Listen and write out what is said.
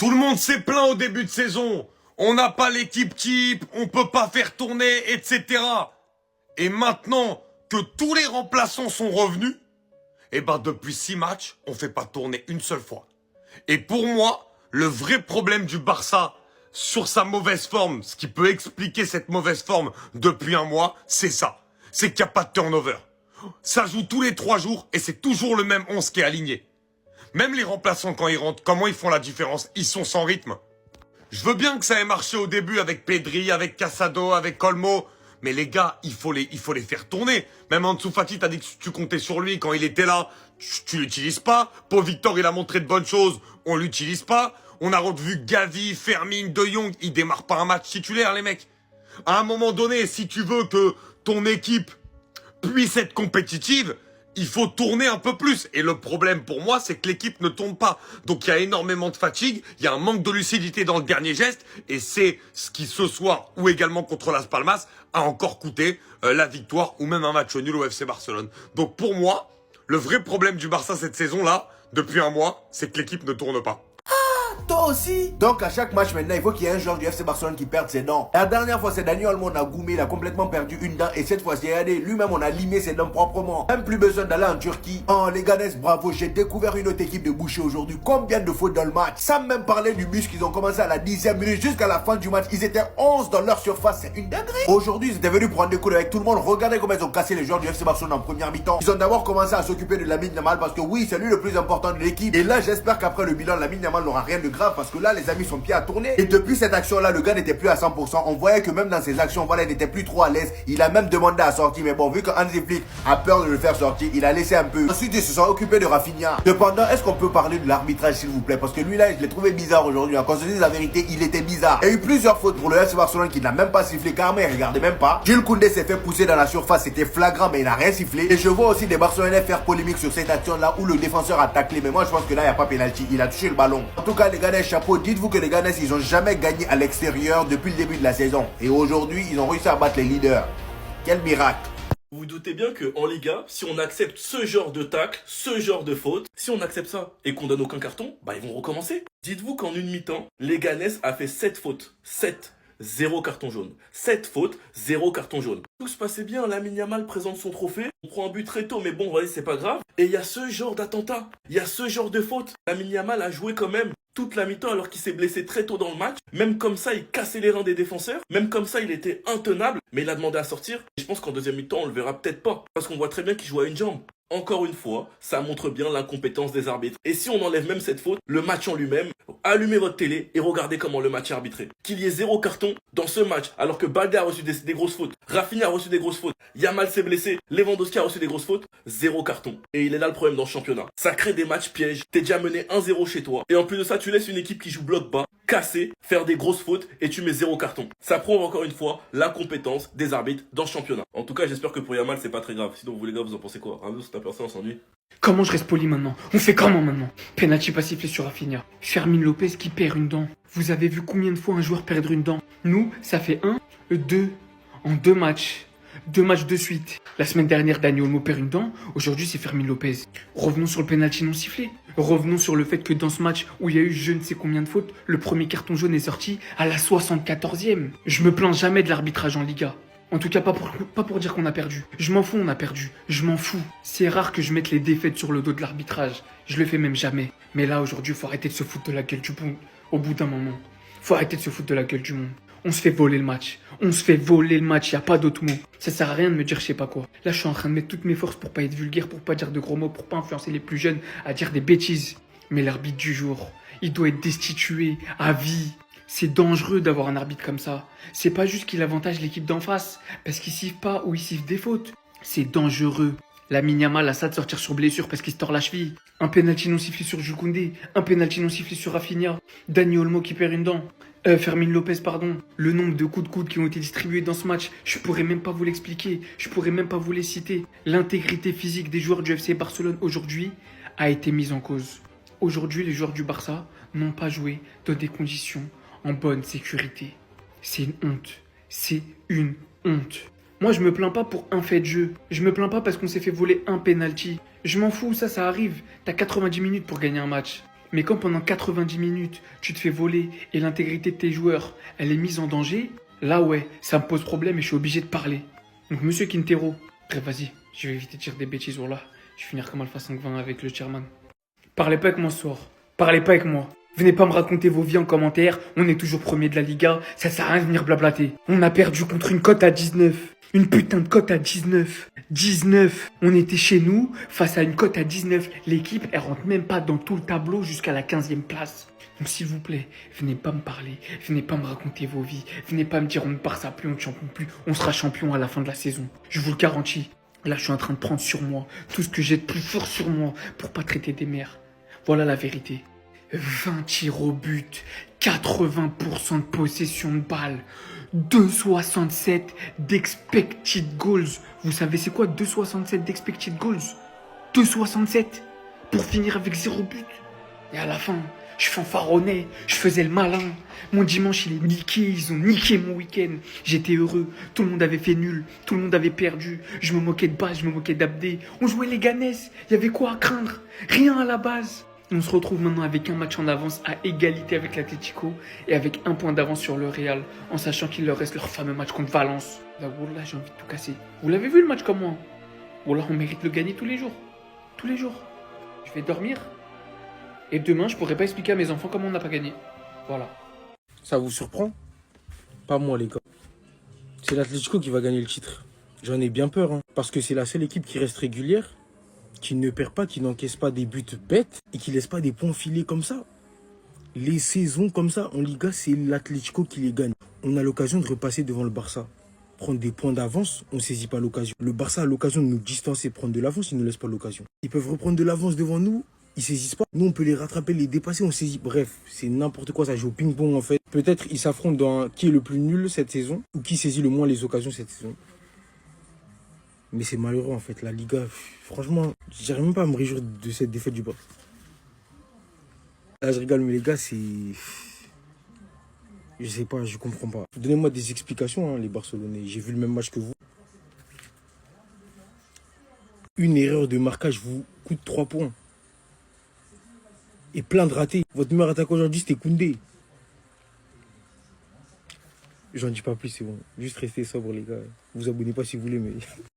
Tout le monde s'est plaint au début de saison. On n'a pas l'équipe type, on peut pas faire tourner, etc. Et maintenant que tous les remplaçants sont revenus, eh ben depuis 6 matchs, on fait pas tourner une seule fois. Et pour moi, le vrai problème du Barça sur sa mauvaise forme, ce qui peut expliquer cette mauvaise forme depuis un mois, c'est ça. C'est qu'il n'y a pas de turnover. Ça joue tous les 3 jours et c'est toujours le même 11 qui est aligné. Même les remplaçants quand ils rentrent, comment ils font la différence? Ils sont sans rythme. Je veux bien que ça ait marché au début avec Pedri, avec Casado, avec Olmo. Mais les gars, il faut les faire tourner. Même Ansu Fati, t'as dit que tu comptais sur lui quand il était là. Tu l'utilises pas. Pau Victor, il a montré de bonnes choses. On l'utilise pas. On a revu Gavi, Fermin, De Jong. Ils démarrent pas un match titulaire, les mecs. À un moment donné, si tu veux que ton équipe puisse être compétitive, il faut tourner un peu plus. Et le problème pour moi, c'est que l'équipe ne tourne pas. Donc il y a énormément de fatigue, il y a un manque de lucidité dans le dernier geste. Et c'est ce qui, ce soir, ou également contre Las Palmas, a encore coûté la victoire ou même un match nul au FC Barcelone. Donc pour moi, le vrai problème du Barça cette saison-là, depuis un mois, c'est que l'équipe ne tourne pas. Toi aussi. Donc à chaque match maintenant, il faut qu'il y ait un joueur du FC Barcelone qui perde ses dents. La dernière fois, c'est Dani Olmo, on a goumé, il a complètement perdu une dent. Et cette fois-ci, regardez, lui-même, on a limé ses dents proprement. Même plus besoin d'aller en Turquie. Oh les gars, bravo, j'ai découvert une autre équipe de boucher aujourd'hui. Combien de fautes dans le match? Sans même parler du bus qu'ils ont commencé à la 10e minute jusqu'à la fin du match. Ils étaient 11 dans leur surface, c'est une dinguerie. Aujourd'hui, ils étaient venus prendre des coups avec tout le monde. Regardez comment ils ont cassé les joueurs du FC Barcelone en première mi-temps. Ils ont d'abord commencé à s'occuper de Lamine Yamal parce que oui, c'est lui le plus important de l'équipe. Et là, j'espère qu'après le bilan, Lamine Yamal n'aura rien de grave parce que là, les amis, son pied à tourner. Et depuis cette action-là, le gars n'était plus à 100%. On voyait que même dans ses actions, voilà, il n'était plus trop à l'aise. Il a même demandé à sortir. Mais bon, vu que Hansi Flick a peur de le faire sortir, il a laissé un peu. Ensuite, ils se sont occupés de Rafinha. Cependant, est-ce qu'on peut parler de l'arbitrage, s'il vous plaît? Parce que lui, là, je l'ai trouvé bizarre aujourd'hui. Quand on se dit la vérité, il était bizarre. Il y a eu plusieurs fautes pour le FC Barcelone qui n'a même pas sifflé. Carrément, il regardait même pas. Jules Koundé s'est fait pousser dans la surface. C'était flagrant, mais il n'a rien sifflé. Et je vois aussi des Barcelonais faire polémique sur cette action-là où le défenseur a taclé. Mais moi, je pense que là, il n'y a pas pénalty. Il a touché le ballon. En tout cas, les gars, chapeau. Dites-vous que les gars, ils ont jamais gagné à l'extérieur depuis le début de la saison. Et aujourd'hui, ils ont réussi à battre les leaders. Quel miracle! Vous vous doutez bien qu'en Liga, si on accepte ce genre de tacle, ce genre de faute, si on accepte ça et qu'on donne aucun carton, bah ils vont recommencer. Dites-vous qu'en une mi-temps, Leganés a fait 7 fautes. 7. 0 carton jaune. 7 fautes, 0 carton jaune. Tout se passait bien, Lamine Yamal présente son trophée. On prend un but très tôt, mais bon, voyez, c'est pas grave. Et il y a ce genre d'attentat. Il y a ce genre de faute. Lamine Yamal a joué quand même toute la mi-temps alors qu'il s'est blessé très tôt dans le match. Même comme ça, il cassait les reins des défenseurs. Même comme ça, il était intenable. Mais il a demandé à sortir. Et je pense qu'en deuxième mi-temps, on le verra peut-être pas. Parce qu'on voit très bien qu'il joue à une jambe. Encore une fois, ça montre bien l'incompétence des arbitres. Et si on enlève même cette faute, le match en lui-même, allumez votre télé et regardez comment le match est arbitré. Qu'il y ait 0 carton dans ce match, alors que Balde a reçu des grosses fautes, Rafinha a reçu des grosses fautes, Yamal s'est blessé, Lewandowski a reçu des grosses fautes, 0 carton. Et il est là le problème dans ce championnat. Ça crée des matchs pièges, t'es déjà mené 1-0 chez toi, et en plus de ça, tu laisses une équipe qui joue bloc bas, casser, faire des grosses fautes, et tu mets 0 carton. Ça prouve encore une fois l'incompétence des arbitres dans ce championnat. En tout cas, j'espère que pour Yamal, c'est pas très grave. Sinon, vous les gars, vous en pensez quoi? Ramon, c'est ta personne, on s'ennuie. Comment je reste poli maintenant? On fait comment maintenant? Penalty pas sifflé sur Rafinha. Fermin Lopez qui perd une dent. Vous avez vu combien de fois un joueur perdre une dent? Nous, ça fait 2 en 2 matchs. 2 matchs de suite. La semaine dernière, Dani Olmo perd une dent. Aujourd'hui, c'est Fermin Lopez. Revenons sur le penalty non sifflé. Revenons sur le fait que dans ce match où il y a eu je ne sais combien de fautes, le premier carton jaune est sorti à la 74e. Je me plains jamais de l'arbitrage en Liga. En tout cas, pas pour dire qu'on a perdu. Je m'en fous, on a perdu. Je m'en fous. C'est rare que je mette les défaites sur le dos de l'arbitrage. Je le fais même jamais. Mais là, aujourd'hui, faut arrêter de se foutre de la gueule du monde. Au bout d'un moment. Faut arrêter de se foutre de la gueule du monde. On se fait voler le match. On se fait voler le match, y a pas d'autre mot. Ça sert à rien de me dire je sais pas quoi. Là, je suis en train de mettre toutes mes forces pour pas être vulgaire, pour pas dire de gros mots, pour pas influencer les plus jeunes à dire des bêtises. Mais l'arbitre du jour, il doit être destitué à vie. C'est dangereux d'avoir un arbitre comme ça. C'est pas juste qu'il avantage l'équipe d'en face, parce qu'il siffle pas ou il siffle des fautes. C'est dangereux. Lamine Yamal a ça de sortir sur blessure parce qu'il se tord la cheville. Un penalty non sifflé sur Jules Koundé. Un penalty non sifflé sur Rafinha. Dani Olmo qui perd une dent. Fermin Lopez, pardon. Le nombre de coups de coude qui ont été distribués dans ce match, je pourrais même pas vous l'expliquer. Je pourrais même pas vous les citer. L'intégrité physique des joueurs du FC Barcelone aujourd'hui a été mise en cause. Aujourd'hui, les joueurs du Barça n'ont pas joué dans des conditions en bonne sécurité. C'est une honte. C'est une honte. Moi, je me plains pas pour un fait de jeu. Je me plains pas parce qu'on s'est fait voler un penalty. Je m'en fous, ça arrive. T'as 90 minutes pour gagner un match. Mais quand pendant 90 minutes, tu te fais voler et l'intégrité de tes joueurs, elle est mise en danger, là ouais, ça me pose problème et je suis obligé de parler. Donc monsieur Quintero, bref vas-y, je vais éviter de dire des bêtises, voilà. Je vais finir comme Alpha 520 avec le chairman. Parlez pas avec moi ce soir. Parlez pas avec moi. Venez pas me raconter vos vies en commentaire. On est toujours premier de la Liga. Ça sert à rien de venir blablater. On a perdu contre une cote à 19. Une putain de cote à 19. 19. On était chez nous face à une cote à 19. L'équipe, elle rentre même pas dans tout le tableau jusqu'à la 15e place. Donc s'il vous plaît, venez pas me parler. Venez pas me raconter vos vies. Venez pas me dire on ne part ça plus, on ne champion plus. On sera champion à la fin de la saison. Je vous le garantis. Là, je suis en train de prendre sur moi tout ce que j'ai de plus fort sur moi pour pas traiter des mères. Voilà la vérité. 20 tirs au but, 80% de possession de balle, 2,67 d'expected goals. Vous savez c'est quoi 2,67 d'expected goals? 2,67 pour finir avec 0 but. Et à la fin, je fanfaronnais, je faisais le malin. Mon dimanche, il est niqué, ils ont niqué mon week-end. J'étais heureux, tout le monde avait fait nul, tout le monde avait perdu. Je me moquais de base, je me moquais d'Abdé. On jouait les Ganes, il y avait quoi à craindre? Rien à la base. On se retrouve maintenant avec un match en avance à égalité avec l'Atlético et avec un point d'avance sur le Real, en sachant qu'il leur reste leur fameux match contre Valence. Là, voilà, j'ai envie de tout casser. Vous l'avez vu le match comme moi? Voilà, on mérite de le gagner tous les jours. Tous les jours. Je vais dormir. Et demain, je pourrai pas expliquer à mes enfants comment on n'a pas gagné. Voilà. Ça vous surprend? Pas moi, les gars. C'est l'Atlético qui va gagner le titre. J'en ai bien peur, hein, parce que c'est la seule équipe qui reste régulière, qui ne perd pas, qui n'encaisse pas des buts bêtes et qui laisse pas des points filés comme ça. Les saisons comme ça en Liga, c'est l'Atlético qui les gagne. On a l'occasion de repasser devant le Barça. Prendre des points d'avance, on ne saisit pas l'occasion. Le Barça a l'occasion de nous distancer, prendre de l'avance, ils ne nous laissent pas l'occasion. Ils peuvent reprendre de l'avance devant nous, ils saisissent pas. Nous, on peut les rattraper, les dépasser, on saisit. Bref, c'est n'importe quoi, ça joue au ping-pong en fait. Peut-être ils s'affrontent dans qui est le plus nul cette saison ou qui saisit le moins les occasions cette saison. Mais c'est malheureux en fait, la Liga, franchement, j'arrive même pas à me réjouir de cette défaite du Barça. Là, je rigole, mais les gars, c'est... Je sais pas, je comprends pas. Donnez-moi des explications, hein, les Barcelonais. J'ai vu le même match que vous. Une erreur de marquage vous coûte 3 points. Et plein de ratés. Votre meilleur attaquant aujourd'hui, c'était Koundé. J'en dis pas plus, c'est bon. Juste restez sobre, les gars. Vous abonnez pas si vous voulez, mais...